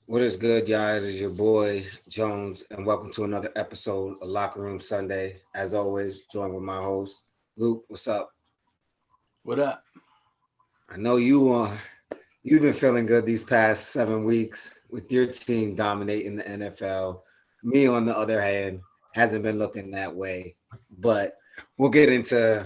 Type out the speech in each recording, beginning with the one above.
What is good, y'all? It is your boy Jones, and welcome to another episode of Locker Room Sunday. As always, joined with my host Luke. What's up? What up? I know you've been feeling good these past 7 weeks with your team dominating the NFL. Me, on the other hand, hasn't been looking that way. But we'll get into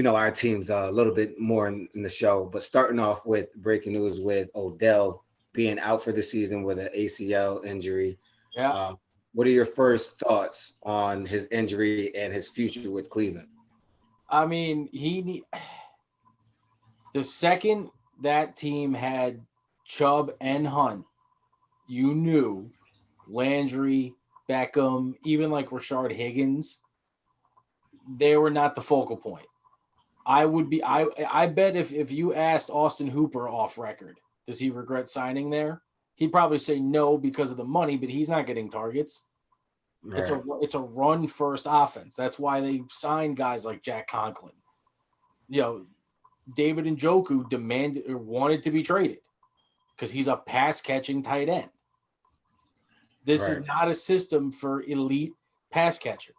our teams a little bit more in the show. But starting off with breaking news with Odell being out for the season with an ACL injury. Yeah. Uh, what are your first thoughts on his injury and his future with Cleveland? I mean, the second that team had Chubb and Hunt, you knew Landry, Beckham, even like Rashard Higgins, they were not the focal point. I bet if you asked Austin Hooper off record, does he regret signing there? He'd probably say no because of the money, but he's not getting targets. Right. It's a run first offense. That's why they signed guys like Jack Conklin. David Njoku demanded or wanted to be traded because he's a pass catching tight end. This is Right. not a system for elite pass catchers.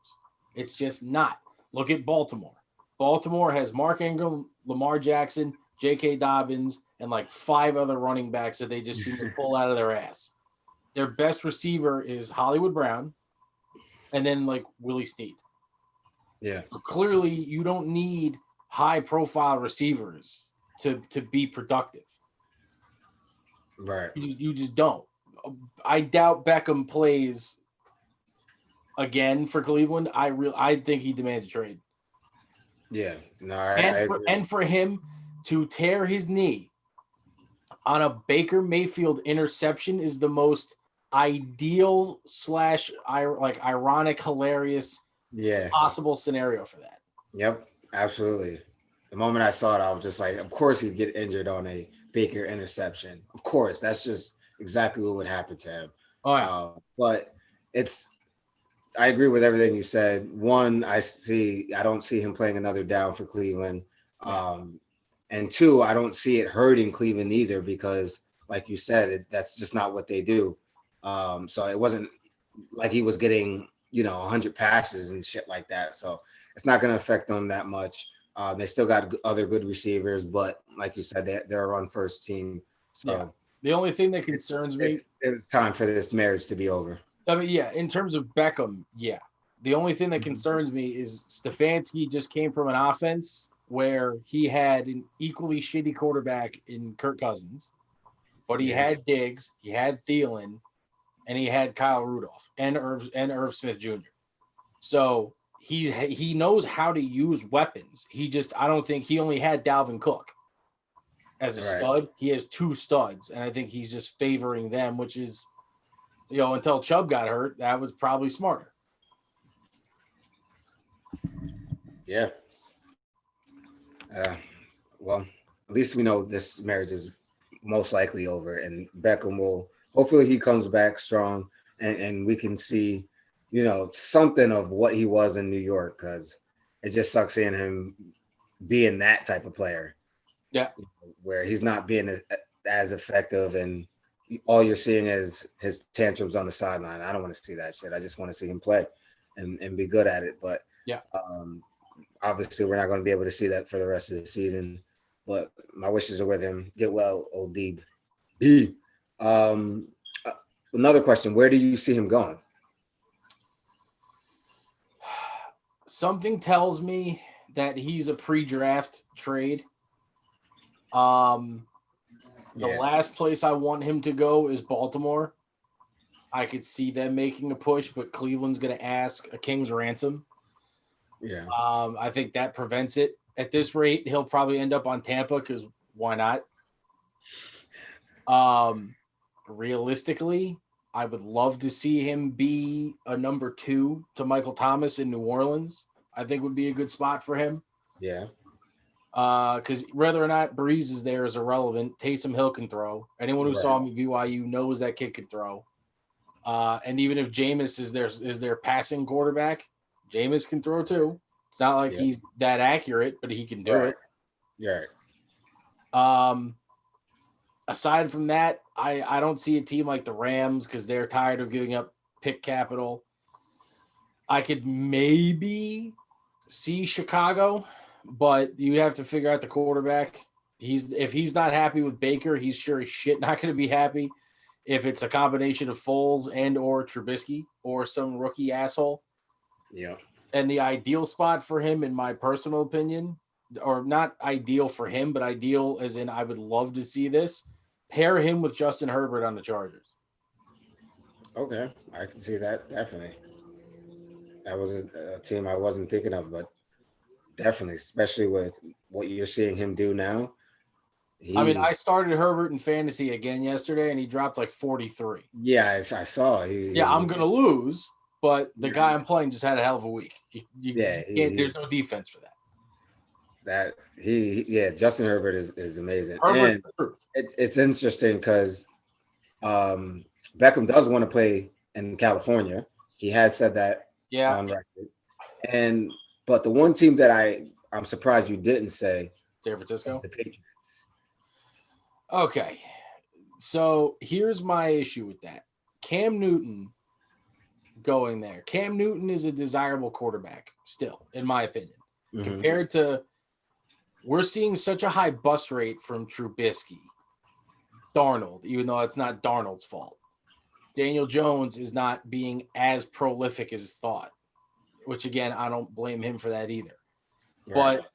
It's just not. Look at Baltimore. Baltimore has Mark Ingram, Lamar Jackson, J.K. Dobbins, and like 5 other running backs that they just seem to pull out of their ass. Their best receiver is Hollywood Brown, and then like Willie Snead. Yeah. So clearly, you don't need high-profile receivers to be productive. Right. You just don't. I doubt Beckham plays again for Cleveland. I think he demands a trade. Yeah. No, I And agree. for him to tear his knee on a Baker Mayfield interception is the most ideal / ironic, hilarious Yeah. possible scenario for that. Yep. Absolutely. The moment I saw it, I was just like, of course he'd get injured on a Baker interception. Of course, that's just exactly what would happen to him. Oh yeah, But it's I agree with everything you said. One, I don't see him playing another down for Cleveland. yeah, Um, and two, I don't see it hurting Cleveland either because, like you said, that's just not what they do. So it wasn't like he was getting 100 passes and shit like that. So it's not going to affect them that much. They still got other good receivers, but like you said, they're a run first team. yeah. So The only thing that it's concerns me, it's time for this marriage to be over. I mean, yeah, in terms of Beckham, yeah. The only thing that concerns me is Stefanski just came from an offense where he had an equally shitty quarterback in Kirk Cousins, but he Yeah, had Diggs, he had Thielen, and he had Kyle Rudolph and Irv Smith Jr. So he knows how to use weapons. I don't think he only had Dalvin Cook as a right. stud. He has 2 studs, and I think he's just favoring them, which is until Chubb got hurt, that was probably smarter. Yeah. Uh, well, at least we know this marriage is most likely over, and Beckham will hopefully he comes back strong, and we can see, something of what he was in New York because it just sucks seeing him being that type of player Yeah, where he's not being as effective, and all you're seeing is his tantrums on the sideline. I don't want to see that shit. I just want to see him play and be good at it. But yeah. um, obviously, we're not going to be able to see that for the rest of the season. But my wishes are with him. Get well, old Deeb. B. Um, uh, Another question: where do you see him going? Something tells me that he's a pre-draft trade. Um, the Yeah, last place I want him to go is Baltimore. I could see them making a push, but Cleveland's going to ask a king's ransom. yeah, I think that prevents it. At this rate, he'll probably end up on Tampa because why not? Um, Realistically, I would love to see him be a number 2 to Michael Thomas in New Orleans. I think would be a good spot for him. yeah. Because whether or not Breeze is there is irrelevant. Taysom Hill can throw. Anyone who Right. saw him at BYU knows that kid can throw. And even if Jameis is their passing quarterback, Jameis can throw too. It's not like Yeah. he's that accurate, but he can do Right. it. Yeah. Um, aside from that, I don't see a team like the Rams because they're tired of giving up pick capital. I could maybe see Chicago, but you have to figure out the quarterback. If he's not happy with Baker, he's sure as shit not going to be happy. If it's a combination of Foles and or Trubisky or some rookie asshole. Yeah. And the ideal spot for him, in my personal opinion, or not ideal for him, but ideal as in I would love to see this, pair him with Justin Herbert on the Chargers. Okay, I can see that definitely. That was a team I wasn't thinking of, but definitely, especially with what you're seeing him do now. I mean, I started Herbert in fantasy again yesterday, and he dropped like 43. Yeah, I saw. I'm going to lose, but the guy I'm playing just had a hell of a week. There's no defense for that. Justin Herbert is amazing. Herbert's And the truth. it's interesting because Beckham does want to play in California. He has said that on record. But the one team that I'm surprised you didn't say, San Francisco, the Patriots. Okay, so here's my issue with that. Cam Newton going there. Cam Newton is a desirable quarterback still, in my opinion, compared to we're seeing such a high bust rate from Trubisky, Darnold, even though it's not Darnold's fault. Daniel Jones is not being as prolific as thought, which again, I don't blame him for that either. Right. But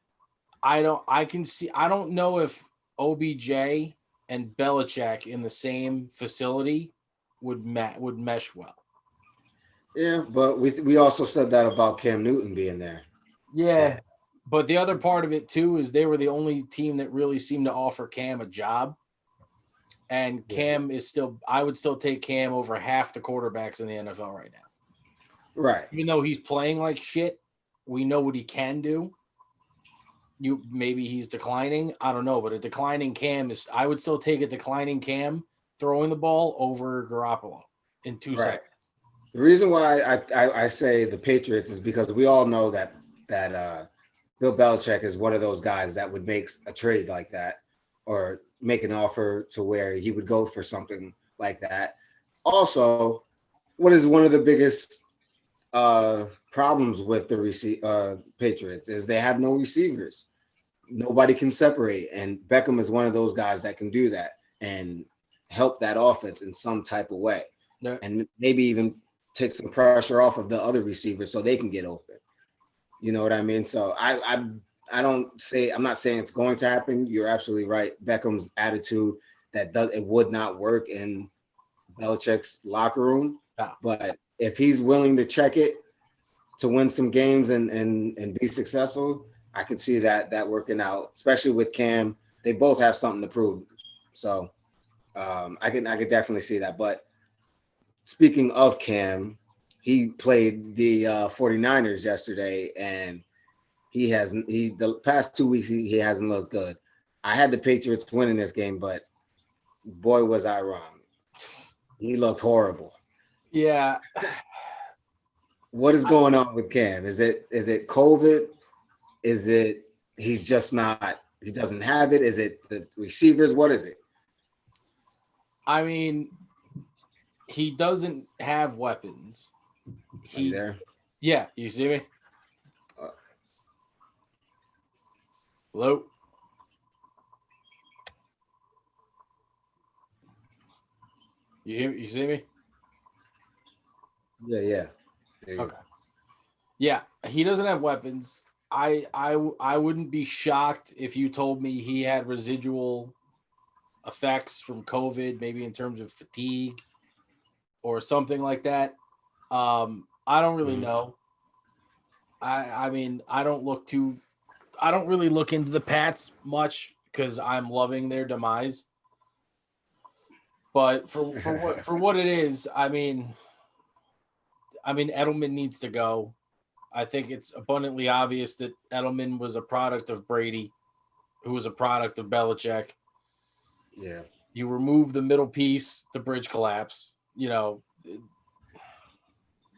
I don't know if OBJ and Belichick in the same facility would mesh well. Yeah, but we also said that about Cam Newton being there. Yeah, but the other part of it too is they were the only team that really seemed to offer Cam a job. And Cam is still, I would still take Cam over half the quarterbacks in the NFL right now. Right. Even though he's playing like shit, we know what he can do. Maybe he's declining. I don't know, but a declining Cam I would still take a declining Cam throwing the ball over Garoppolo in 2 seconds. The reason why I say the Patriots is because we all know that Bill Belichick is one of those guys that would make a trade like that or make an offer to where he would go for something like that. Also, what is one of the biggest problems with the Patriots is they have no receivers. Nobody can separate, and Beckham is one of those guys that can do that and help that offense in some type of way, and maybe even take some pressure off of the other receivers so they can get open. You know what I mean? So I'm not saying it's going to happen. You're absolutely right. Beckham's attitude it would not work in Belichick's locker room, but if he's willing to check it to win some games and be successful, I could see that working out, especially with Cam. They both have something to prove. So I could definitely see that. But speaking of Cam, he played the 49ers yesterday, and the past 2 weeks he hasn't looked good. I had the Patriots winning this game, but boy was I wrong. He looked horrible. Yeah. What is going on with Cam? Is it COVID? Is it he doesn't have it? Is it the receivers? What is it? I mean, he doesn't have weapons. Are you there? Yeah, you see me? Hello? You hear me? You see me? Yeah. Okay. Yeah, he doesn't have weapons. I wouldn't be shocked if you told me he had residual effects from COVID, maybe in terms of fatigue or something like that. I don't really know. I mean, I don't really look into the Pats much because I'm loving their demise. But for what it is, I mean, Edelman needs to go. I think it's abundantly obvious that Edelman was a product of Brady, who was a product of Belichick. Yeah. You remove the middle piece, the bridge collapse.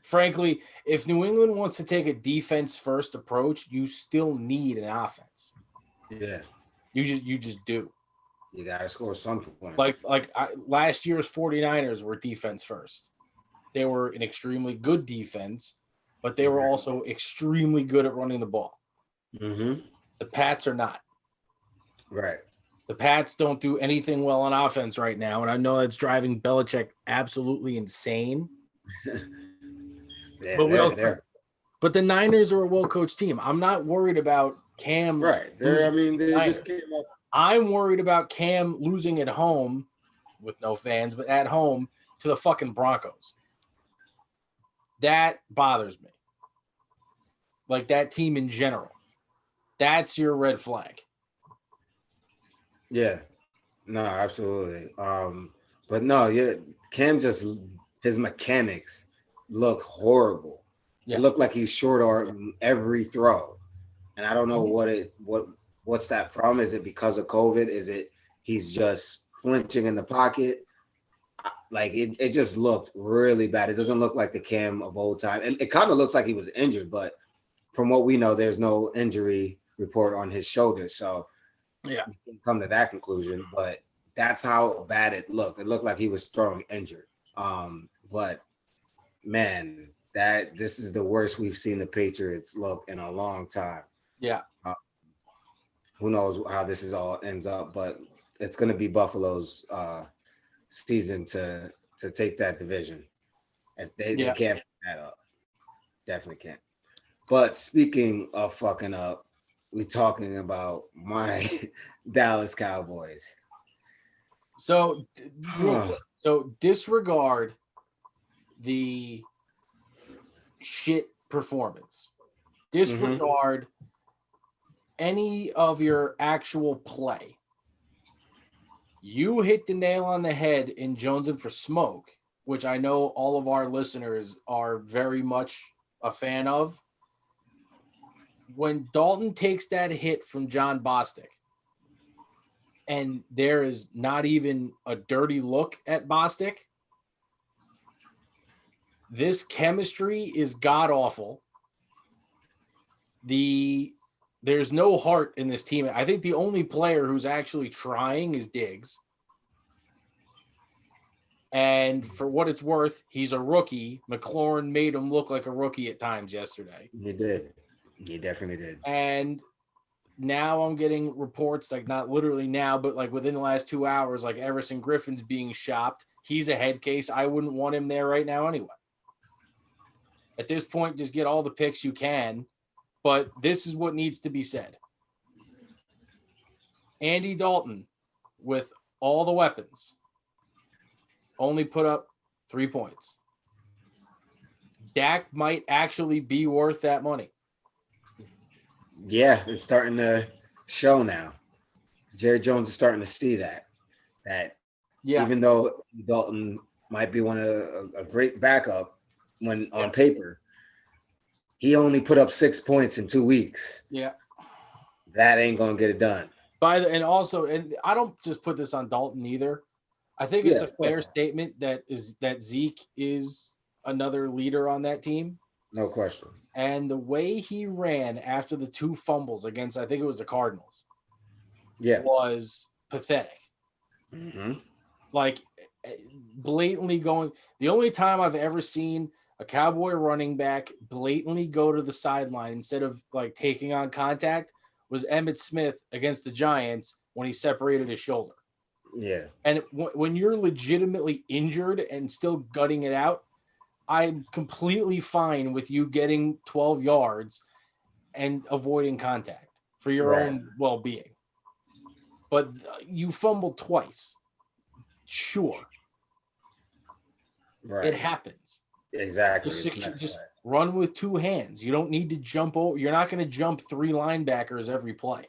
Frankly, if New England wants to take a defense-first approach, you still need an offense. Yeah. You just do. You got to score some points. Last year's 49ers were defense first. They were an extremely good defense, but they were also extremely good at running the ball. Mm-hmm. The Pats are not. Right. The Pats don't do anything well on offense right now, and I know that's driving Belichick absolutely insane. Yeah, But but the Niners are a well-coached team. I'm not worried about Cam. Right. They just came up. I'm worried about Cam losing at home with no fans, but at home to the fucking Broncos. That bothers me. Like that team in general. That's your red flag. Yeah. No, absolutely. But no, yeah, Cam just his mechanics look horrible. Yeah. It looked like he's short arm every throw. And I don't know what's that from. Is it because of COVID? Is it he's just flinching in the pocket? Like it just looked really bad. It doesn't look like the Cam of old time. And it kind of looks like he was injured, but from what we know, there's no injury report on his shoulder. So yeah, you can come to that conclusion. But that's how bad it looked. It looked like he was throwing injured. But man, this is the worst we've seen the Patriots look in a long time. Yeah. Who knows how this is all ends up, but it's going to be Buffalo's season to take that division. If they can't fuck that up, definitely can't. But speaking of fucking up, we're talking about my Dallas Cowboys. So disregard the shit performance. Disregard any of your actual play. You hit the nail on the head in Jonesing for Smoke, which I know all of our listeners are very much a fan of. When Dalton takes that hit from John Bostic, and there is not even a dirty look at Bostic, this chemistry is god-awful. There's no heart in this team. I think the only player who's actually trying is Diggs. And for what it's worth, he's a rookie. McLaurin made him look like a rookie at times yesterday. He did. He definitely did. And now I'm getting reports, like not literally now, but like within the last 2 hours, like Everson Griffin's being shopped. He's a head case. I wouldn't want him there right now anyway. At this point, just get all the picks you can. But this is what needs to be said. Andy Dalton, with all the weapons, only put up 3 points. Dak might actually be worth that money. Yeah, it's starting to show now. Jerry Jones is starting to see that even though Dalton might be one of a great backup when on paper, he only put up 6 points in 2 weeks. Yeah. That ain't going to get it done. And I don't just put this on Dalton either. I think it's a fair statement that Zeke is another leader on that team. No question. And the way he ran after the 2 fumbles against, I think it was the Cardinals, was pathetic. Mm-hmm. Like blatantly going. The only time I've ever seen a Cowboy running back blatantly go to the sideline instead of like taking on contact was Emmitt Smith against the Giants when he separated his shoulder. Yeah. And when you're legitimately injured and still gutting it out, I'm completely fine with you getting 12 yards and avoiding contact for your own well-being. But you fumbled twice. Sure. Right. It happens. Exactly. Just run with 2 hands. You don't need to jump over. You're not going to jump 3 linebackers every play.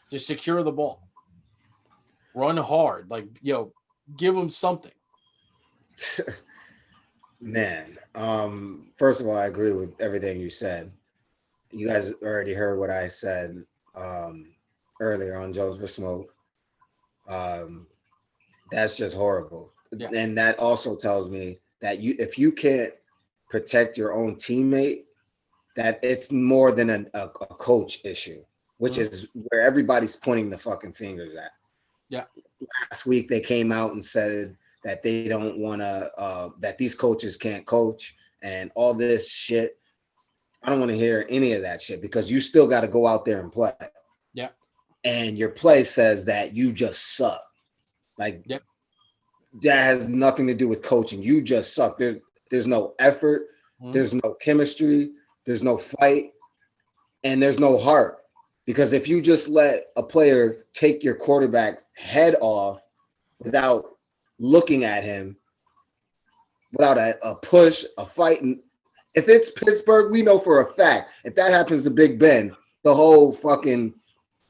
Just secure the ball. Run hard. Like, give them something. Man, first of all, I agree with everything you said. You guys already heard what I said earlier on Jones for Smoke. That's just horrible. Yeah. And that also tells me that if you can't protect your own teammate, that it's more than a coach issue, which is where everybody's pointing the fucking fingers at. Yeah. Last week they came out and said that they don't want to, that these coaches can't coach and all this shit. I don't want to hear any of that shit because you still got to go out there and play. Yeah. And your play says that you just suck. Like, Yep. that has nothing to do with coaching. You just suck. There's no effort. There's no chemistry. There's no fight. And there's no heart. Because if you just let a player take your quarterback's head off without looking at him, without a push, a fight, and if it's Pittsburgh, we know for a fact if that happens to Big Ben, the whole fucking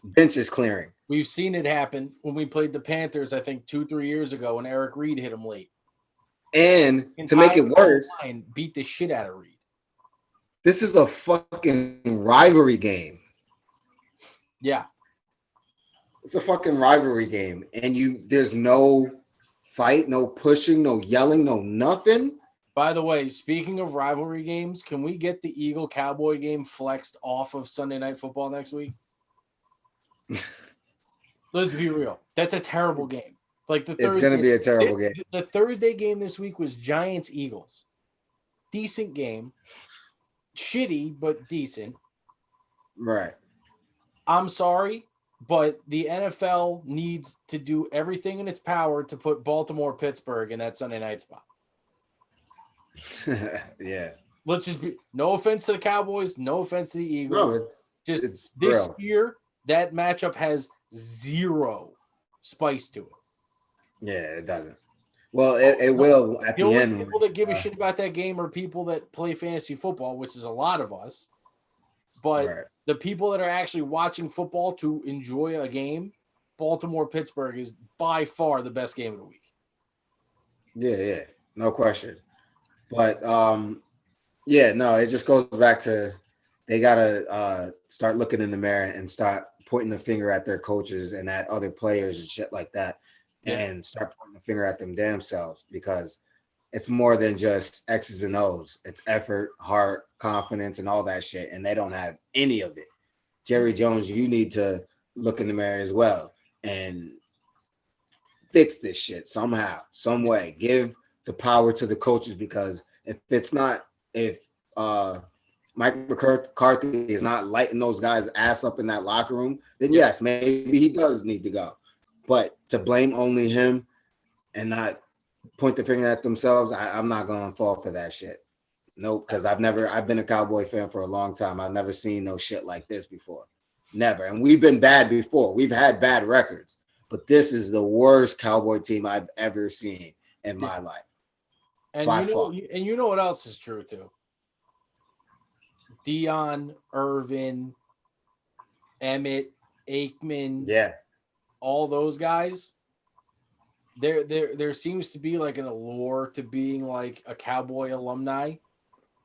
bench is clearing. We've seen it happen when we played the Panthers, I think 2-3 years ago, when Eric Reed hit him late. And to make it worse, beat the shit out of Reed. This is a fucking rivalry game. Yeah. It's a fucking rivalry game. And there's no fight, no pushing, no yelling, no nothing. By the way, speaking of rivalry games, can we get the Eagle-Cowboy game flexed off of Sunday Night Football next week? Let's be real. That's a terrible game. Like it's going to be a terrible game. The Thursday game this week was Giants-Eagles. Decent game. Shitty, but decent. Right. I'm sorry, but the NFL needs to do everything in its power to put Baltimore-Pittsburgh in that Sunday night spot. Yeah. Let's just be, no offense to the Cowboys, no offense to the Eagles. No, it's this real. year, that matchup has zero spice to it. Yeah, it doesn't. Well, it will at the end. People that give a shit about that game are people that play fantasy football, which is a lot of us. But the people that are actually watching football to enjoy a game, Baltimore-Pittsburgh is by far the best game of the week. Yeah, no question. But it just goes back to they gotta start looking in the mirror and start pointing the finger at their coaches and at other players and shit like that, and start pointing the finger at them damn selves, because it's more than just X's and O's. It's effort, heart, confidence, and all that shit, and they don't have any of it. Jerry Jones, you need to look in the mirror as well and fix this shit somehow, some way. Give the power to the coaches, because if Mike McCarthy is not lighting those guys' ass up in that locker room, then yes, maybe he does need to go. But to blame only him and not point the finger at themselves, I'm not going to fall for that shit. Nope, because I've been a Cowboy fan for a long time. I've never seen no shit like this before. Never. And we've been bad before. We've had bad records. But this is the worst Cowboy team I've ever seen in my life. And you know what else is true too? Dion, Irvin, Emmett, Aikman, all those guys. There seems to be like an allure to being like a Cowboy alumni.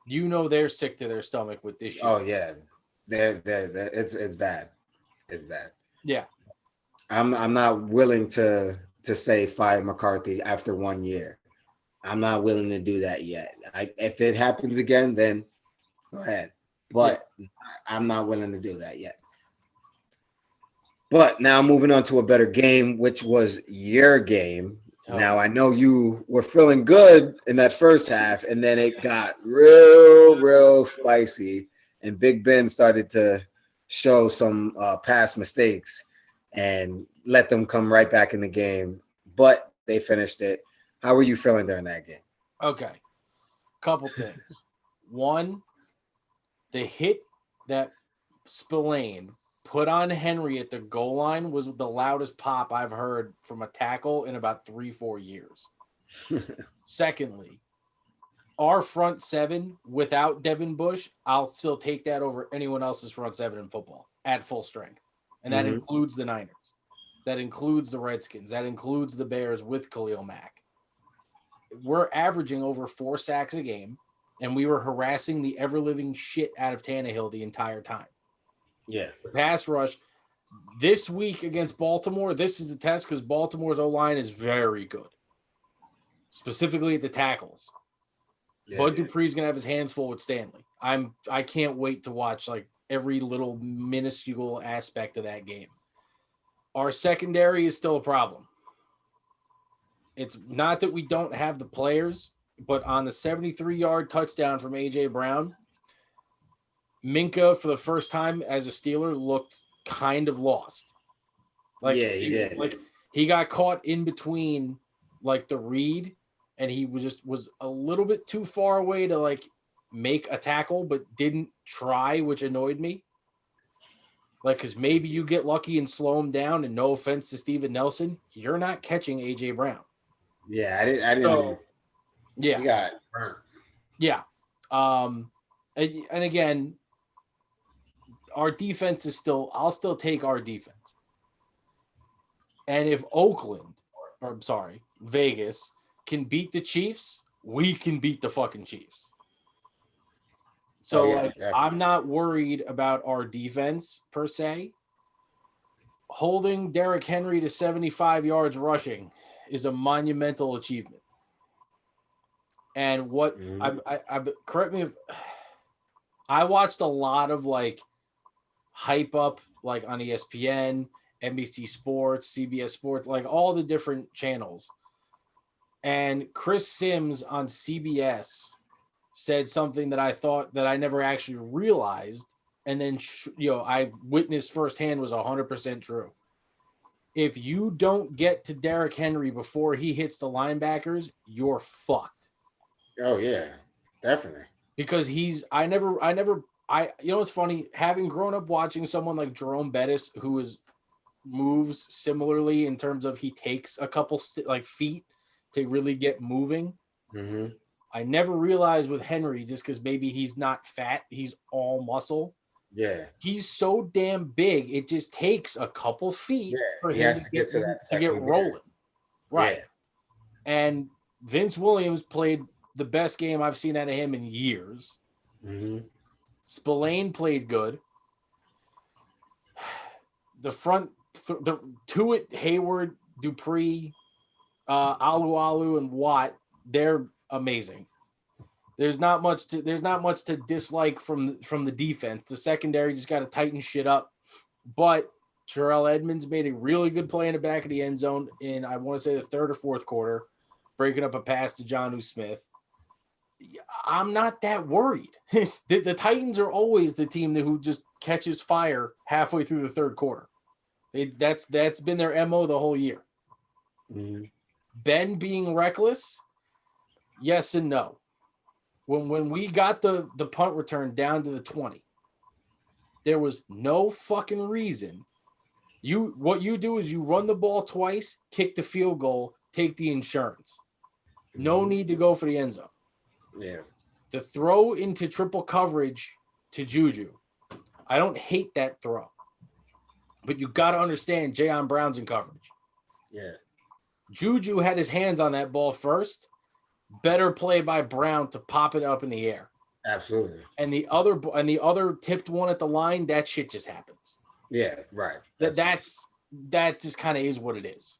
You know they're sick to their stomach with this shit. Oh yeah, they're it's bad. It's bad. Yeah, I'm not willing to say fire McCarthy after 1 year. I'm not willing to do that yet. If it happens again, then go ahead. But I'm not willing to do that yet. But now moving on to a better game, which was your game. Now, I know you were feeling good in that first half, and then it got real spicy, and Big Ben started to show some past mistakes and let them come right back in the game. But they finished it. How were you feeling during that game? Okay. Couple things. One, the hit that Spillane put on Henry at the goal line was the loudest pop I've heard from a tackle in about 3-4 years. Secondly, our front seven without Devin Bush, I'll still take that over anyone else's front seven in football at full strength. And that includes the Niners. That includes the Redskins. That includes the Bears with Khalil Mack. We're averaging over 4 sacks a game, and we were harassing the ever-living shit out of Tannehill the entire time. Yeah. The pass rush this week against Baltimore, this is the test because Baltimore's O-line is very good, specifically at the tackles. Bud Dupree's going to have his hands full with Stanley. I can't wait to watch like every little minuscule aspect of that game. Our secondary is still a problem. It's not that we don't have the players, but on the 73-yard touchdown from A.J. Brown, Minka, for the first time as a Steeler, looked kind of lost. Yeah, he did. Like he got caught in between like the read, and he was a little bit too far away to like make a tackle, but didn't try, which annoyed me. Like, because maybe you get lucky and slow him down, and no offense to Steven Nelson, you're not catching A.J. Brown. Yeah, I didn't. So, yeah. He got burnt. Yeah. And again, our defense is I'll still take our defense. And if Vegas can beat the Chiefs, we can beat the fucking Chiefs. So I'm not worried about our defense per se. Holding Derrick Henry to 75 yards rushing is a monumental achievement. And what I correct me if I watched a lot of like hype up like on ESPN, NBC Sports, CBS Sports, like all the different channels. And Chris Sims on CBS said something that I thought that I never actually realized. And then, I witnessed firsthand was 100% true. If you don't get to Derrick Henry before he hits the linebackers, you're fucked. Oh yeah, definitely. Because it's funny, having grown up watching someone like Jerome Bettis, who moves similarly in terms of he takes a couple feet to really get moving. Mm-hmm. I never realized with Henry, just because maybe he's not fat, he's all muscle. Yeah. He's so damn big, it just takes a couple feet for him to get rolling. Right. Yeah. And Vince Williams played the best game I've seen out of him in years. Mm-hmm. Spillane played good. The front, the Tuitt, Hayward, Dupree, Alu, and Watt, they're amazing. There's not much to dislike from the defense. The secondary just got to tighten shit up. But Terrell Edmonds made a really good play in the back of the end zone in, I want to say, the third or fourth quarter, breaking up a pass to Jonnu Smith. I'm not that worried. The Titans are always the team who just catches fire halfway through the third quarter. That's been their MO the whole year. Mm-hmm. Ben being reckless, yes and no. When we got the punt return down to the 20, there was no fucking reason. What you do is you run the ball twice, kick the field goal, take the insurance. No need to go for the end zone. Yeah. The throw into triple coverage to Juju, I don't hate that throw. But you got to understand Jayon Brown's in coverage. Yeah. Juju had his hands on that ball first. Better play by Brown to pop it up in the air. Absolutely. And the other tipped one at the line, that shit just happens. Yeah, right. That just kind of is what it is.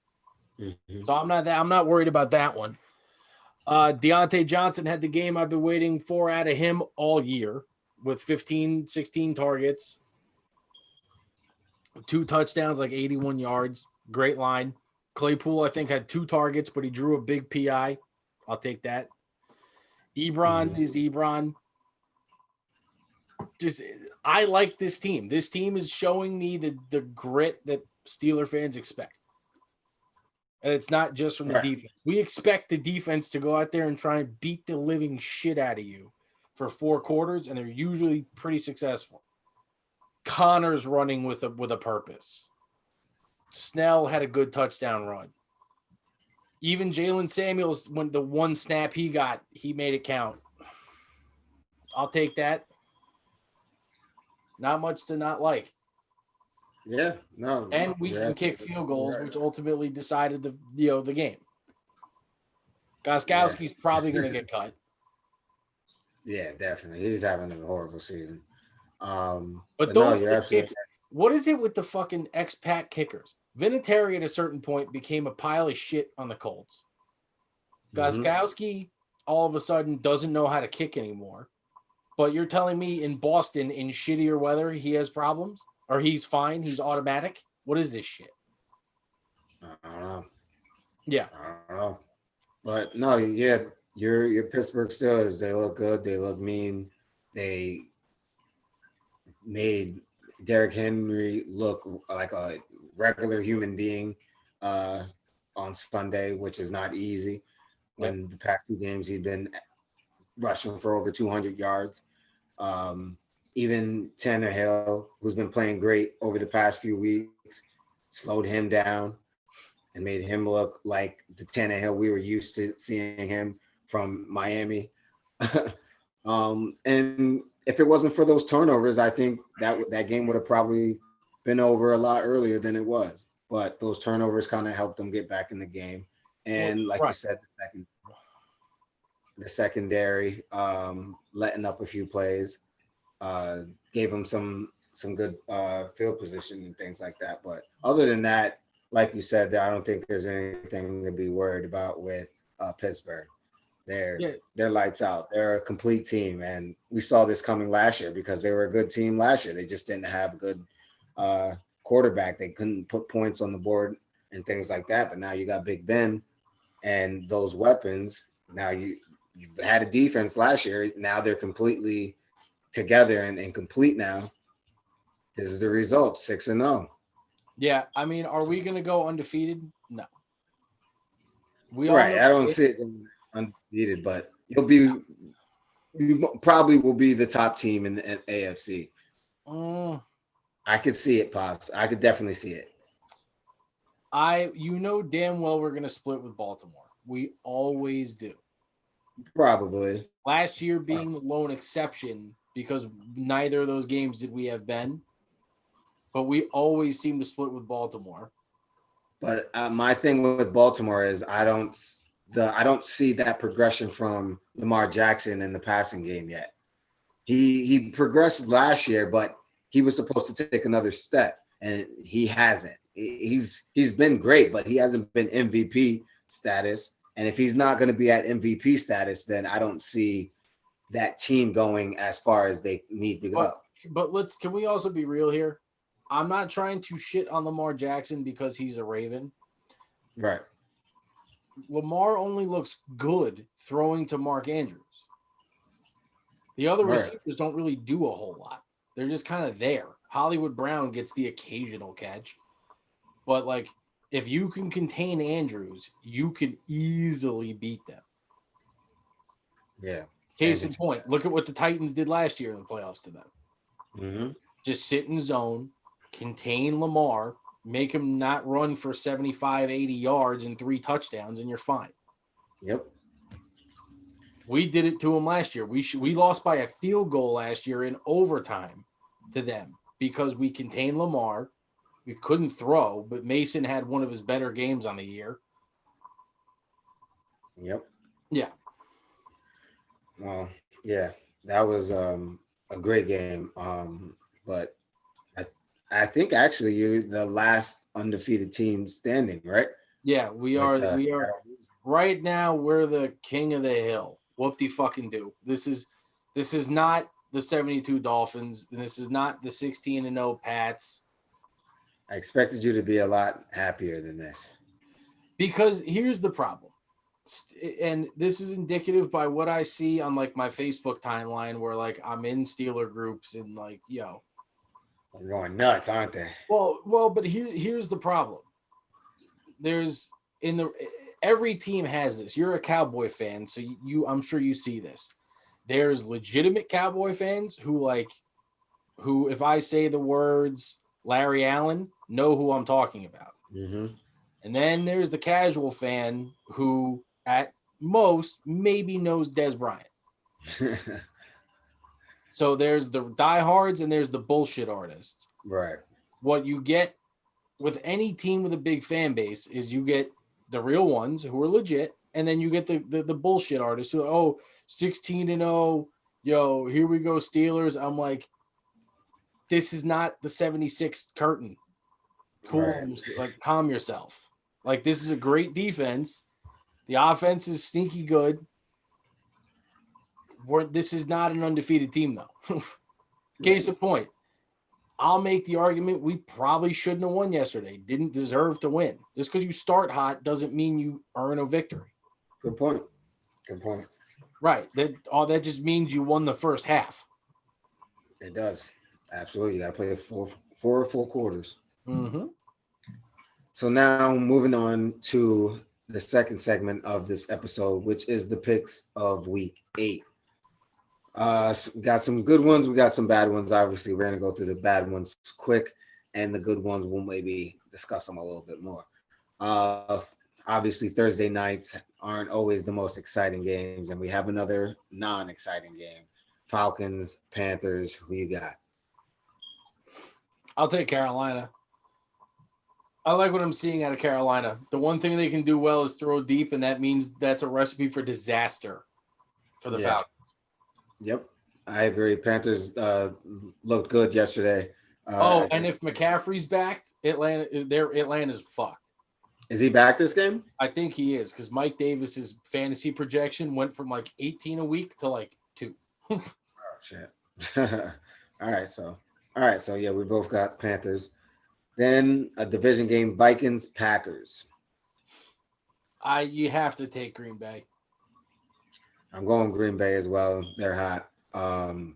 Mm-hmm. So I'm not worried about that one. Deontay Johnson had the game I've been waiting for out of him all year with 15, 16 targets, 2 touchdowns, like 81 yards. Great line. Claypool, I think, had 2 targets, but he drew a big PI. I'll take that. Ebron is Ebron. I like this team. This team is showing me the grit that Steeler fans expect. And it's not just from the defense. We expect the defense to go out there and try and beat the living shit out of you for 4 quarters, and they're usually pretty successful. Connor's running with a purpose. Snell had a good touchdown run. Even Jalen Samuels, when the one snap he got, he made it count. I'll take that. Not much to not like. Yeah, no. And we can kick field goals, which ultimately decided the game. Gostkowski's probably going to get cut. Yeah, definitely. He's having a horrible season. But no, you're absolutely. What is it with the fucking expat kickers? Vinatieri at a certain point became a pile of shit on the Colts. Gostkowski all of a sudden doesn't know how to kick anymore. But you're telling me in Boston, in shittier weather, he has problems? Or he's fine? He's automatic? What is this shit? I don't know. Yeah. I don't know. But no, yeah, your Pittsburgh Steelers, they look good. They look mean. They made Derrick Henry look like a regular human being uh, on Sunday, which is not easy. Yep. When the past two games he'd been rushing for over 200 yards. Even Tannehill, who's been playing great over the past few weeks, slowed him down and made him look like the Tannehill we were used to seeing him from Miami. And if it wasn't for those turnovers, I think that game would have probably been over a lot earlier than it was. But those turnovers kind of helped them get back in the game. Well, And like you right. said, the secondary letting up a few plays uh, gave them some good field position and things like that. But other than that, like you said, I don't think there's anything to be worried about with Pittsburgh. They're Yeah. they're lights out. They're a complete team, and we saw this coming last year because they were a good team last year. They just didn't have a good uh, quarterback. They couldn't put points on the board and things like that. But now you got Big Ben and those weapons. Now you've had a defense last year. Now they're completely together and complete now. This is the result, 6-0. Yeah. I mean, are we going to go undefeated? No. We all Right. know I don't see it going undefeated, but you probably will be the top team in the AFC. Mm, I could see it, Pops. I could definitely see it. you know damn well we're going to split with Baltimore. We always do. Probably. Last year being the lone exception because neither of those games did we have Ben, but we always seem to split with Baltimore. But my thing with Baltimore is I don't see that progression from Lamar Jackson in the passing game yet. He progressed last year, but he was supposed to take another step, and he hasn't. He's been great, but he hasn't been MVP status. And if he's not going to be at MVP status, then I don't see that team going as far as they need to go. But can we also be real here? I'm not trying to shit on Lamar Jackson because he's a Raven. Right. Lamar only looks good throwing to Mark Andrews. The other Right. receivers don't really do a whole lot. They're just kind of there. Hollywood Brown gets the occasional catch. But like if you can contain Andrews, you can easily beat them. Yeah. Case in point, look at what the Titans did last year in the playoffs to them. Mm-hmm. Just sit in zone, contain Lamar, make him not run for 75, 80 yards and 3 touchdowns, and you're fine. Yep. We did it to him last year. We lost by a field goal last year in overtime to them because we contained Lamar. We couldn't throw, but Mason had one of his better games on the year. Yep. Yeah. Well, yeah, that was a great game. But I think actually you're the last undefeated team standing, right? Yeah, we are. Right now, we're the king of the hill. Whoop-de-fucking-do. This is not the 72 Dolphins. And this is not the 16-0 Pats. I expected you to be a lot happier than this. Because here's the problem. And this is indicative by what I see on like my Facebook timeline where like I'm in Steeler groups and like, yo. They're going nuts, aren't they? Well, but here's the problem. There's every team has this. You're a Cowboy fan, so I'm sure you see this. There's legitimate Cowboy fans who if I say the words Larry Allen, know who I'm talking about. Mm-hmm. And then there's the casual fan who at most maybe knows Des Bryant. So there's the diehards and there's the bullshit artists. Right. What you get with any team with a big fan base is you get the real ones who are legit, and then you get the bullshit artists who 16-0, yo, here we go Steelers. I'm like, this is not the 76 curtain. Cool, right. Like calm yourself. Like this is a great defense. The offense is sneaky good. This is not an undefeated team though. Case in point, I'll make the argument we probably shouldn't have won yesterday. Didn't deserve to win. Just because you start hot doesn't mean you earn a victory. Good point. Good point. Right. That just means you won the first half. It does. Absolutely. You got to play four full quarters. Mm-hmm. So now moving on to the second segment of this episode, which is the picks of week 8. So we got some good ones. We got some bad ones. Obviously, we're going to go through the bad ones quick, and the good ones we'll maybe discuss them a little bit more. Obviously, Thursday nights aren't always the most exciting games, and we have another non-exciting game. Falcons, Panthers, who you got? I'll take Carolina. I like what I'm seeing out of Carolina. The one thing they can do well is throw deep, and that means that's a recipe for disaster for the Falcons. Yep, I agree. Panthers looked good yesterday. And if McCaffrey's back, Atlanta's fucked. Is he back this game? I think he is, because Mike Davis's fantasy projection went from like 18 a week to like 2. Oh shit! All right, so yeah, we both got Panthers. Then a division game: Vikings, Packers. You have to take Green Bay. I'm going Green Bay as well. They're hot. Aaron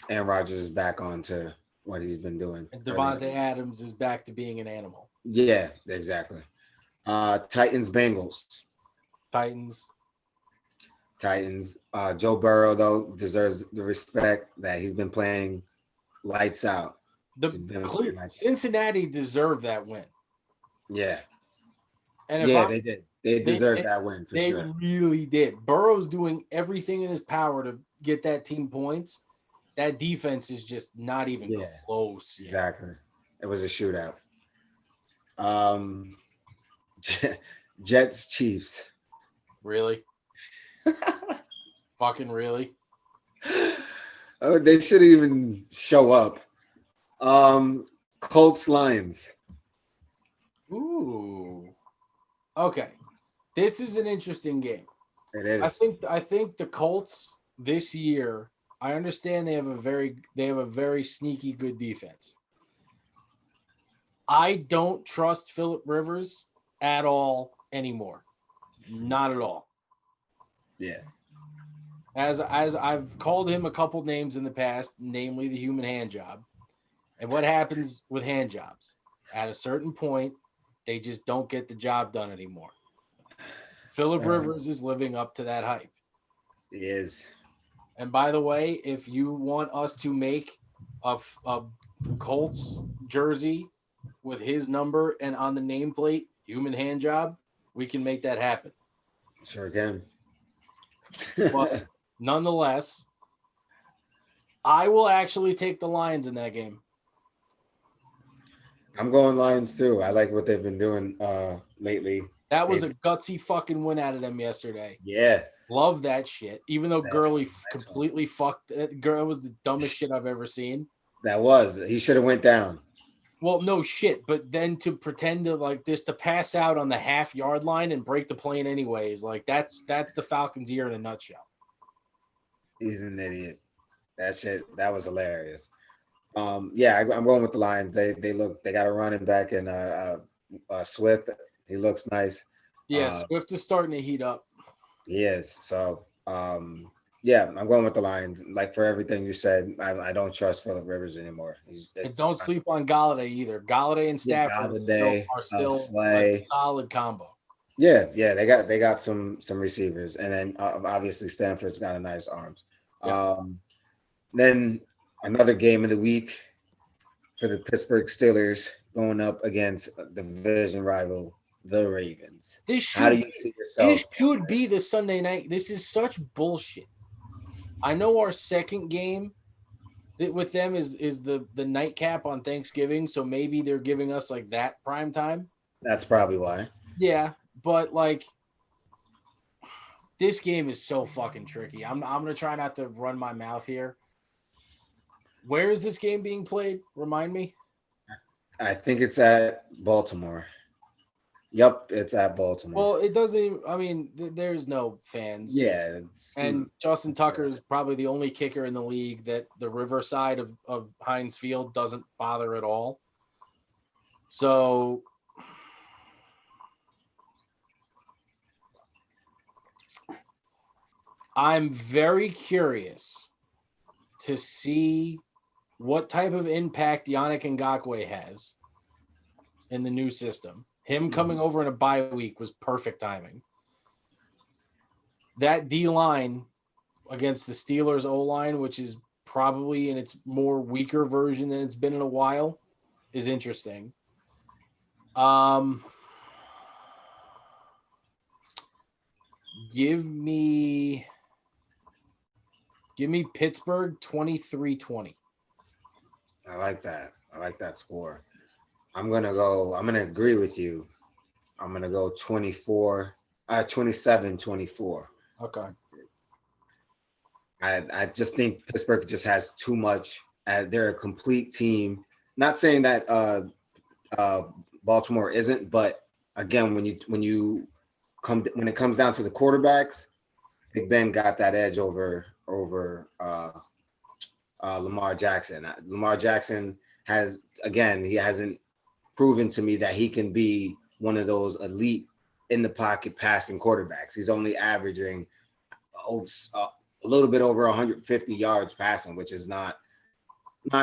Rodgers is back on to what he's been doing. And Devontae Adams is back to being an animal. Yeah, exactly. Titans, Bengals. Titans. Joe Burrow, though, deserves the respect that he's been playing lights out. Cincinnati deserved that win. Yeah. And they did. They deserved that win for sure. They really did. Burrow's doing everything in his power to get that team points. That defense is just not even close yet. Exactly. It was a shootout. Jets, Chiefs. Really? Fucking really? Oh, they shouldn't even show up. Colts, Lions. Ooh. Okay. This is an interesting game. It is. I think the Colts this year, I understand they have a very sneaky good defense. I don't trust Phillip Rivers at all anymore. Not at all. Yeah. As I've called him a couple names in the past, namely the human hand job. And what happens with hand jobs? At a certain point, they just don't get the job done anymore. Phillip Rivers is living up to that hype. He is. And by the way, if you want us to make a Colts jersey with his number and on the nameplate, human hand job, we can make that happen. Sure can. But nonetheless, I will actually take the Lions in that game. I'm going Lions too. I like what they've been doing lately. That was a gutsy fucking win out of them yesterday. Yeah. Love that shit. Even though Gurley completely fucked it. That was the dumbest shit I've ever seen. That was. He should have went down. Well, no shit. But then to pretend to like this to pass out on the half-yard line and break the plane anyways, like that's the Falcons' year in a nutshell. He's an idiot. That was hilarious. Yeah, I'm going with the Lions. They got a running back in Swift. He looks nice. Yeah, Swift is starting to heat up. He is. So yeah, I'm going with the Lions. Like for everything you said, I don't trust Phillip Rivers anymore. And don't sleep on Galladay either. Galladay and Stafford are still a solid combo. Yeah, they got some receivers, and then obviously Stanford's got a nice arms. Yeah. Then another game of the week for the Pittsburgh Steelers going up against the division rival, the Ravens. How do you see yourself? This should be the Sunday night. This is such bullshit. I know our second game with them is the nightcap on Thanksgiving, so maybe they're giving us like that prime time. That's probably why. Yeah, but like this game is so fucking tricky. I'm gonna try not to run my mouth here. Where is this game being played? Remind me. I think it's at Baltimore. Yep, it's at Baltimore. Well, it doesn't even, I mean, there's no fans. Yeah, And Justin Tucker is probably the only kicker in the league that the riverside of Heinz Field doesn't bother at all. So I'm very curious to see what type of impact Yannick Ngakoue has in the new system. Him coming over in a bye week was perfect timing. That D-line against the Steelers O-line, which is probably in its more weaker version than it's been in a while, is interesting. Give me Pittsburgh 23-20. I like that. I like that score. I'm gonna agree with you. I'm gonna go 27-24. Okay. I just think Pittsburgh just has too much. They're a complete team. Not saying that Baltimore isn't, but again, when it comes down to the quarterbacks, Big Ben got that edge over Lamar Jackson. Lamar Jackson he hasn't proven to me that he can be one of those elite in the pocket passing quarterbacks. He's only averaging a little bit over 150 yards passing, which is not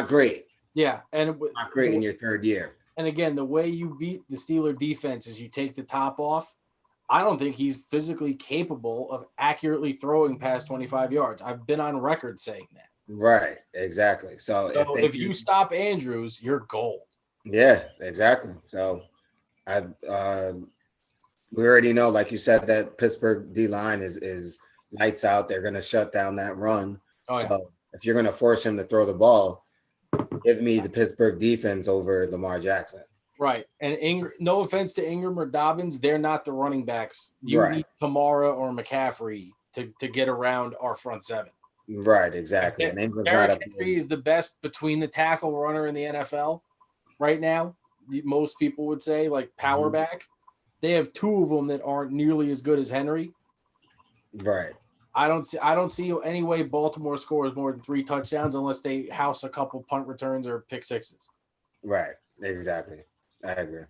great. Yeah, and not great in your third year. And again, the way you beat the Steeler defense is you take the top off. I don't think he's physically capable of accurately throwing past 25 yards. I've been on record saying that. Right, exactly. So if you stop Andrews, you're gold. Yeah, exactly. So we already know, like you said, that Pittsburgh D-line is lights out. They're going to shut down that run. So if you're going to force him to throw the ball, give me the Pittsburgh defense over Lamar Jackson. Right. And no offense to Ingram or Dobbins, they're not the running backs. You need Kamara or McCaffrey to get around our front seven. Right, exactly. And Derrick Henry is the best between the tackle runner in the NFL right now. Most people would say, like, power back. They have two of them that aren't nearly as good as Henry. Right. I don't see any way Baltimore scores more than 3 touchdowns unless they house a couple punt returns or pick sixes. Right. Exactly. I agree.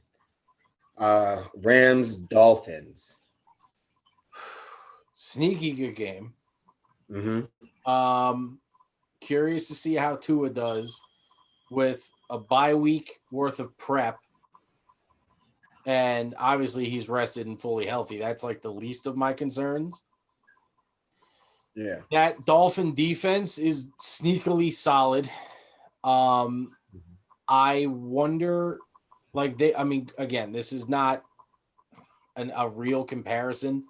Rams, Dolphins. Sneaky good game. Mm-hmm. Curious to see how Tua does with a bye week worth of prep. And obviously he's rested and fully healthy. That's like the least of my concerns. Yeah. That Dolphin defense is sneakily solid. I wonder, again, this is not a real comparison.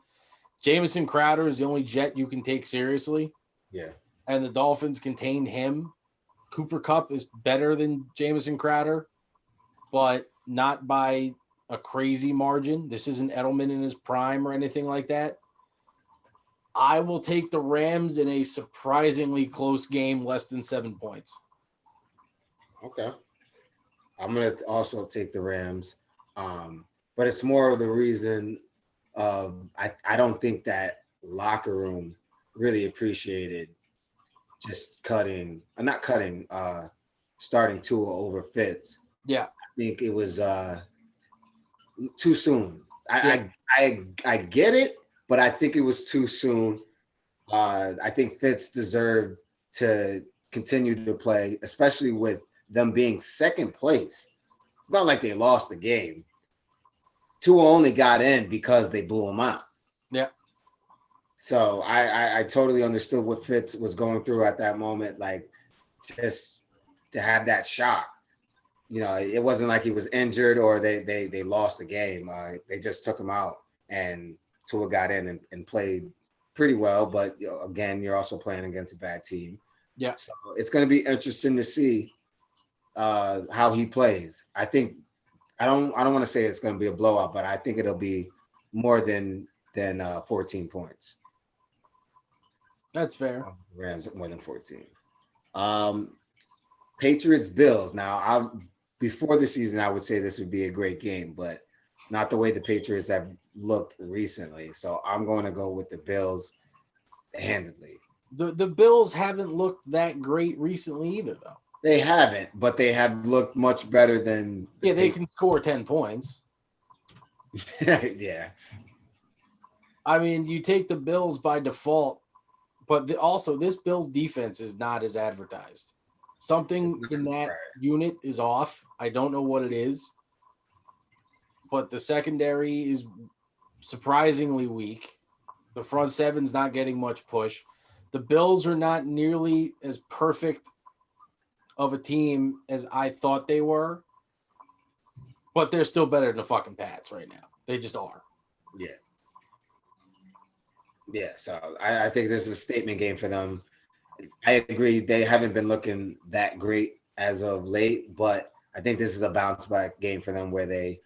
Jamison Crowder is the only Jet you can take seriously. Yeah. And the Dolphins contained him. Cooper Kupp is better than Jamison Crowder, but not by a crazy margin. This isn't Edelman in his prime or anything like that. I will take the Rams in a surprisingly close game, less than 7 points. Okay. I'm going to also take the Rams. But it's more of the reason of I don't think that locker room really appreciated just starting Tua over Fitz. Yeah. I think it was too soon. I get it, but I think it was too soon. I think Fitz deserved to continue to play, especially with them being second place. It's not like they lost the game. Tua only got in because they blew him out. Yeah. So I totally understood what Fitz was going through at that moment, like just to have that shock. You know, it wasn't like he was injured or they lost the game. They just took him out, and Tua got in and played pretty well. But again, you're also playing against a bad team. Yeah. So it's going to be interesting to see how he plays. I think I don't want to say it's going to be a blowout, but I think it'll be more than 14 points. That's fair. Rams more than 14. Patriots Bills. Now, before the season, I would say this would be a great game, but not the way the Patriots have looked recently. So I'm going to go with the Bills handedly. The Bills haven't looked that great recently either, though. They haven't, but they have looked much better than the Yeah, they can score 10 points. Yeah. I mean, you take the Bills by default, but also this Bills defense is not as advertised. Something in that unit is off. I don't know what it is, but the secondary is surprisingly weak. The front seven's not getting much push. The Bills are not nearly as perfect of a team as I thought they were, but they're still better than the fucking Pats right now. They just are. Yeah. Yeah. So I think this is a statement game for them. I agree. They haven't been looking that great as of late, but I think this is a bounce back game for them where they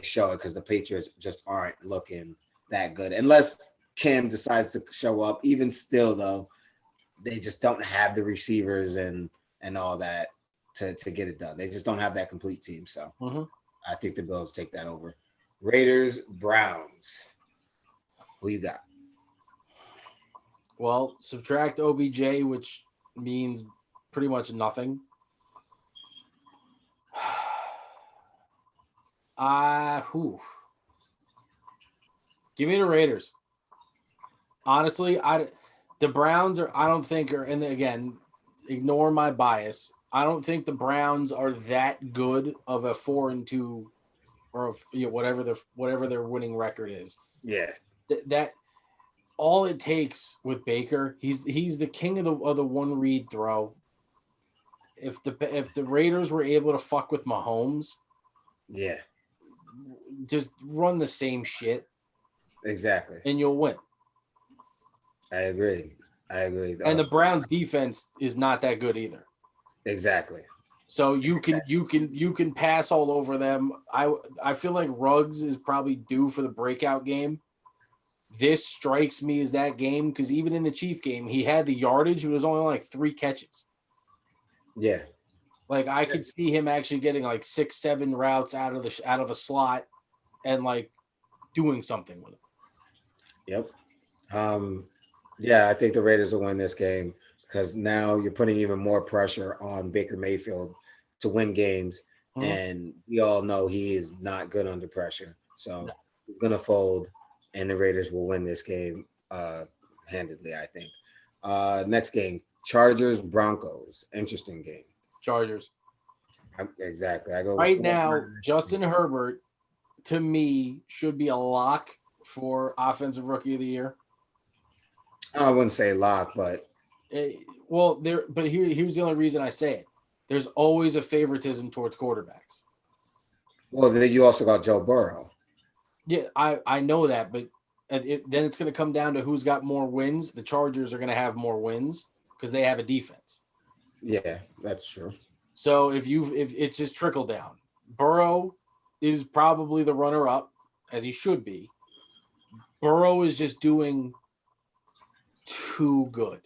show it because the Patriots just aren't looking that good. Unless Cam decides to show up. Even still, though, they just don't have the receivers and all that to get it done. They just don't have that complete team. So I think the Bills take that over. Raiders, Browns. Who you got? Well, subtract OBJ, which means pretty much nothing. Give me the Raiders. Honestly, the Browns are. I don't think are. And again, ignore my bias. I don't think the Browns are that good of a 4-2 or whatever their winning record is. Yeah. That all it takes with Baker, he's the king of the one read throw. If the Raiders were able to fuck with Mahomes, yeah, just run the same shit. Exactly. And you'll win. I agree. And the Browns defense is not that good either. Exactly. So you can pass all over them. I feel like Ruggs is probably due for the breakout game. This strikes me as that game because even in the Chief game, he had the yardage. It was only like 3 catches. Yeah. Like I could see him actually getting like 6-7 routes out of a slot and like doing something with it. Yep. Yeah, I think the Raiders will win this game because now you're putting even more pressure on Baker Mayfield to win games. And we all know he is not good under pressure. So he's going to fold, and the Raiders will win this game handedly, I think. Next game, Chargers, Broncos. Interesting game. Chargers. Exactly. I go right now, Justin Herbert, to me, should be a lock for Offensive Rookie of the Year. I wouldn't say lock, but here's the only reason I say it. There's always a favoritism towards quarterbacks. Well, then you also got Joe Burrow. Yeah, I know that, but then it's going to come down to who's got more wins. The Chargers are going to have more wins because they have a defense. Yeah, that's true. So if it's just trickle down, Burrow is probably the runner up as he should be. Burrow is just doing too good.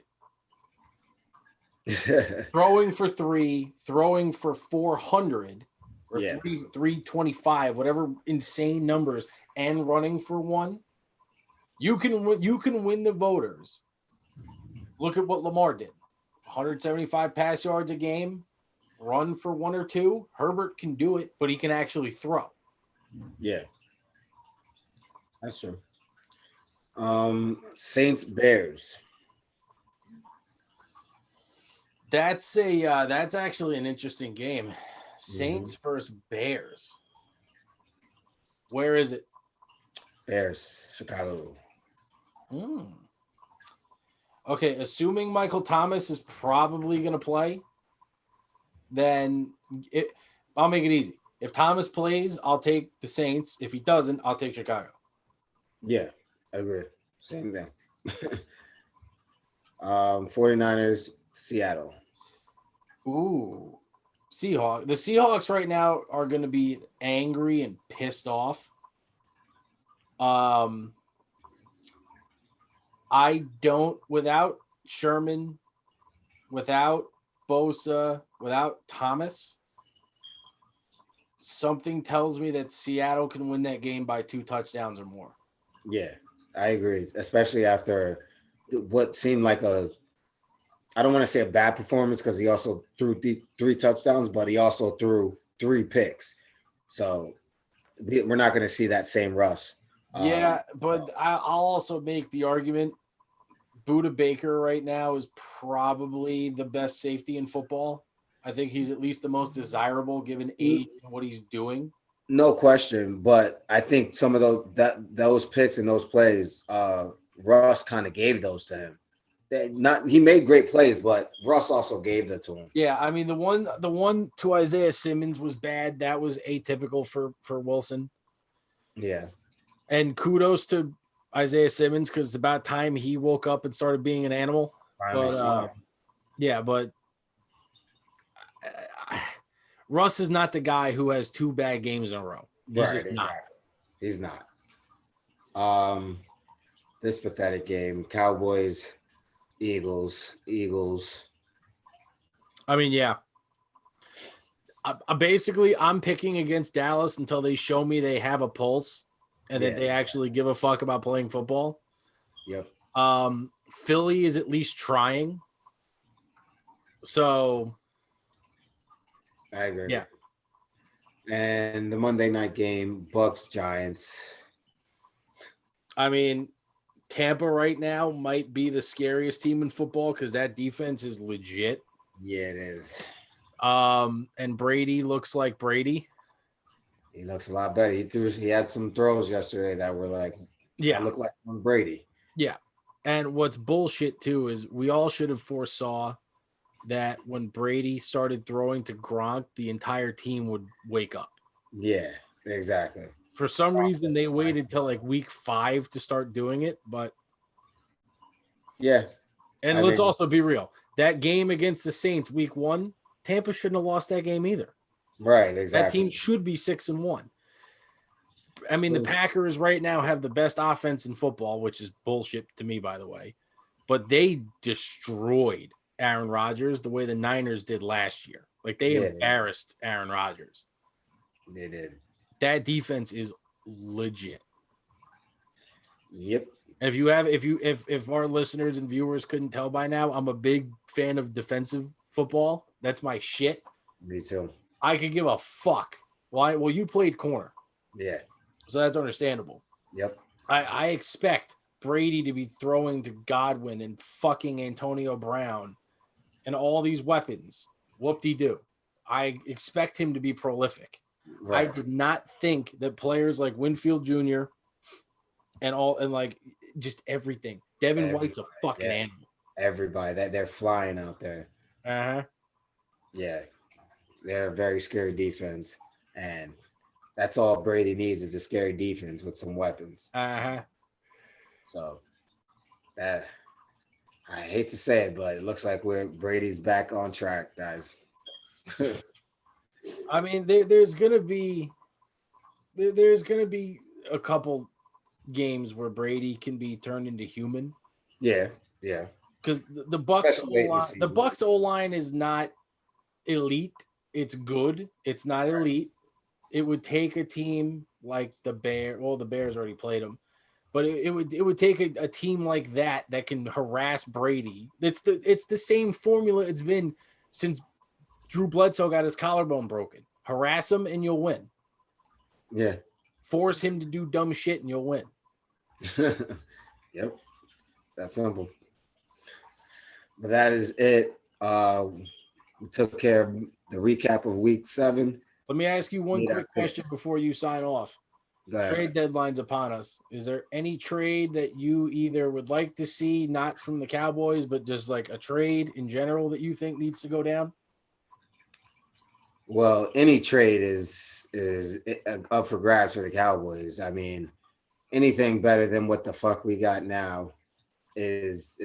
Throwing for 3, throwing for 400 or 325, whatever insane numbers, and running for 1. You can win the voters. Look at what Lamar did. 175 pass yards a game, run for 1 or 2. Herbert can do it, but he can actually throw. Yeah. That's true. Saints Bears. That's actually an interesting game. Saints versus Bears. Where is it? Bears, Chicago. Okay, assuming Michael Thomas is probably going to play, then I'll make it easy. If Thomas plays, I'll take the Saints. If he doesn't, I'll take Chicago. Yeah, I agree. Same thing. 49ers, Seattle. Ooh. Seahawks. The Seahawks right now are going to be angry and pissed off. Without Sherman, without Bosa, without Thomas, something tells me that Seattle can win that game by 2 touchdowns or more. Yeah, I agree. Especially after what seemed like I don't want to say a bad performance because he also threw 3 touchdowns, but he also threw 3 picks. So we're not going to see that same Russ. Yeah, but I'll also make the argument Budda Baker right now is probably the best safety in football. I think he's at least the most desirable given age and what he's doing. No question, but I think some of those picks and those plays, Russ kind of gave those to him. He made great plays, but Russ also gave that to him. Yeah, I mean the one to Isaiah Simmons was bad. That was atypical for Wilson. Yeah. And kudos to Isaiah Simmons because it's about time he woke up and started being an animal. But Russ is not the guy who has 2 bad games in a row. He's just not. He's not. This pathetic game, Cowboys, Eagles. I mean, yeah. I'm picking against Dallas until they show me they have a pulse and that they actually give a fuck about playing football. Yep. Philly is at least trying. So I agree. Yeah. And the Monday night game, Bucks Giants. I mean, Tampa right now might be the scariest team in football because that defense is legit. Yeah, it is. And Brady looks like Brady. He looks a lot better. He had some throws yesterday that were like, look like Brady. Yeah. And what's bullshit too is we all should have foresaw that when Brady started throwing to Gronk, the entire team would wake up. Yeah, exactly. For some reason, they waited till like week 5 to start doing it, but yeah. And let's also be real. That game against the Saints, week 1, Tampa shouldn't have lost that game either. Right, exactly. That team should be 6-1. I mean, the Packers right now have the best offense in football, which is bullshit to me, by the way. But they destroyed Aaron Rodgers the way the Niners did last year. Like they embarrassed Aaron Rodgers. They did. That defense is legit. Yep. And if our listeners and viewers couldn't tell by now, I'm a big fan of defensive football. That's my shit. Me too. I could give a fuck. Why? Well, you played corner. Yeah. So that's understandable. Yep. I expect Brady to be throwing to Godwin and fucking Antonio Brown and all these weapons. Whoop-de-doo. I expect him to be prolific. Right. I did not think that players like Winfield Jr. and like just everything. Devin White's a fucking animal. Everybody that they're flying out there. Uh-huh. Yeah. They're a very scary defense. And that's all Brady needs is a scary defense with some weapons. Uh-huh. So I hate to say it, but it looks like Brady's back on track, guys. I mean, there's gonna be a couple games where Brady can be turned into human. Yeah, yeah. Because the Bucs O-line is not elite. It's good. It's not elite. It would take a team like the Bears. Well, the Bears already played them, but it would take a team like that can harass Brady. It's the same formula it's been since Drew Bledsoe got his collarbone broken. Harass him and you'll win. Yeah. Force him to do dumb shit and you'll win. Yep. That's simple. But that is it. We took care of the recap of week 7. Let me ask you one quick question before you sign off. Trade deadline's upon us. Is there any trade that you either would like to see, not from the Cowboys, but just like a trade in general that you think needs to go down? Well, any trade is up for grabs for the Cowboys. I mean, anything better than what the fuck we got now is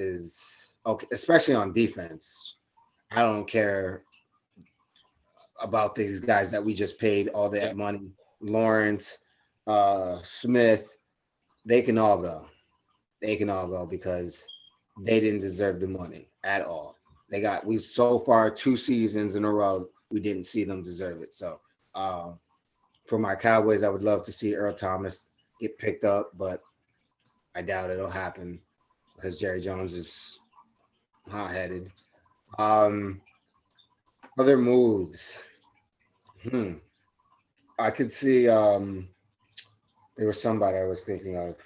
okay, especially on defense. I don't care about these guys that we just paid all that money. Lawrence, Smith, they can all go. They can all go because they didn't deserve the money at all. So far 2 seasons in a row, we didn't see them deserve it. So For my Cowboys, I would love to see Earl Thomas get picked up, but I doubt it'll happen because Jerry Jones is hot-headed. Um, Other moves. I could see there was somebody I was thinking of.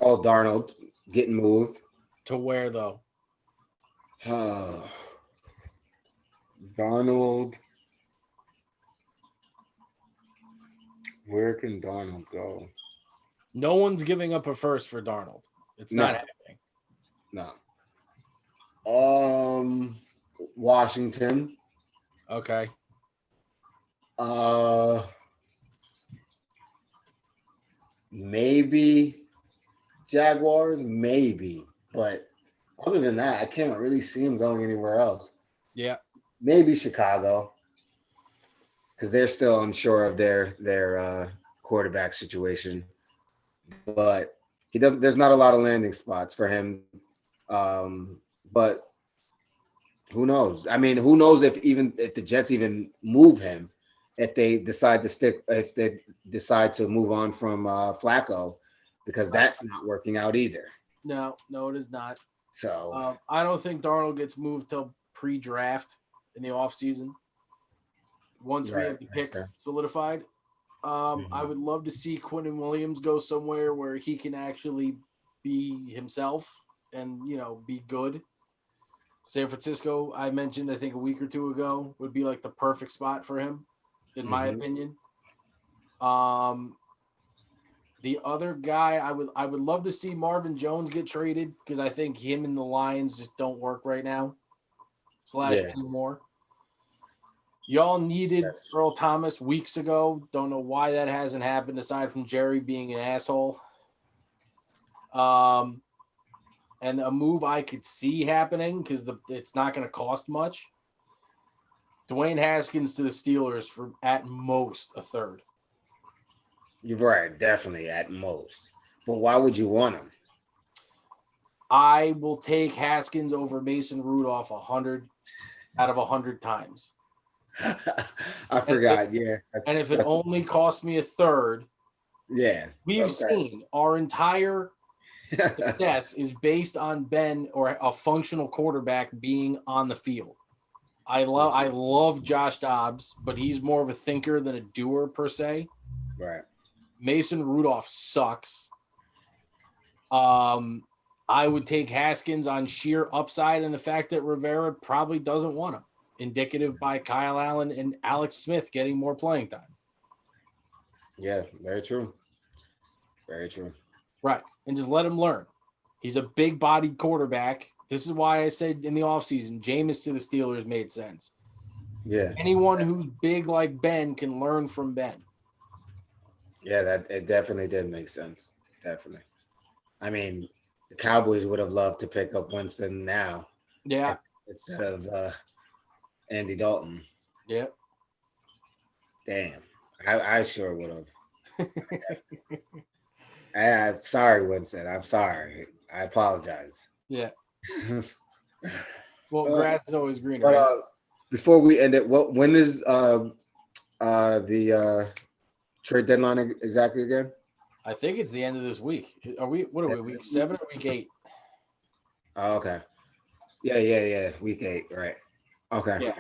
Oh, Darnold getting moved. To where though? Darnold. Where can Darnold go? No one's giving up a first for Darnold. It's not happening. No. Washington. Okay. Maybe Jaguars, maybe, but other than that, I can't really see him going anywhere else. Yeah. Maybe Chicago, because they're still unsure of their quarterback situation. But he doesn't. There's not a lot of landing spots for him. But who knows? I mean, who knows if the Jets even move him, if they decide to move on from Flacco, because that's not working out either. No, it is not. So I don't think Darnold gets moved till pre-draft in the offseason. Once we have the picks solidified. I would love to see Quentin Williams go somewhere where he can actually be himself and, be good. San Francisco, I mentioned, I think a week or two ago, would be like the perfect spot for him, in my opinion. The other guy, I would love to see Marvin Jones get traded because I think him and the Lions just don't work right now / anymore. Y'all needed Earl Thomas weeks ago. Don't know why that hasn't happened aside from Jerry being an asshole. And a move I could see happening because it's not going to cost much. Dwayne Haskins to the Steelers for at most a third. You're right, definitely at most. But why would you want him? I will take Haskins over Mason Rudolph 100 out of 100 times. I forgot. And if it only cost me a third, we've seen our entire success is based on Ben or a functional quarterback being on the field. I love Josh Dobbs, but he's more of a thinker than a doer per se. Right. Mason Rudolph sucks. I would take Haskins on sheer upside and the fact that Rivera probably doesn't want him. Indicative by Kyle Allen and Alex Smith getting more playing time. Yeah, very true. Very true. Right. And just let him learn. He's a big-bodied quarterback. This is why I said in the offseason, Jameis to the Steelers made sense. Yeah. Anyone who's big like Ben can learn from Ben. Yeah, it definitely did make sense. Definitely. I mean, the Cowboys would have loved to pick up Winston now. Yeah. Instead of Andy Dalton. Yep. Damn. I sure would have. Sorry, Winston. I'm sorry. I apologize. Yeah. Well, grass is always greener. But right? Before we end it, when is the trade deadline exactly again? I think it's the end of this week. What are we, week 7 or week 8? Oh, okay. Yeah. Week 8, right. Okay. Yeah.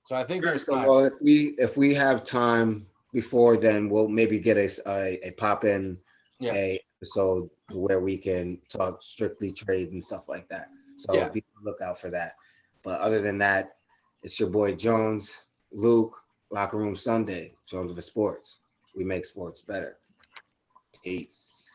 So I think there's time. Well, if we have time before then, we'll maybe get a pop in a episode where we can talk strictly trades and stuff like that. So be on the lookout for that. But other than that, it's your boy Jones, Luke, Locker Room Sunday, Jones of the Sports. We make sports better. Peace.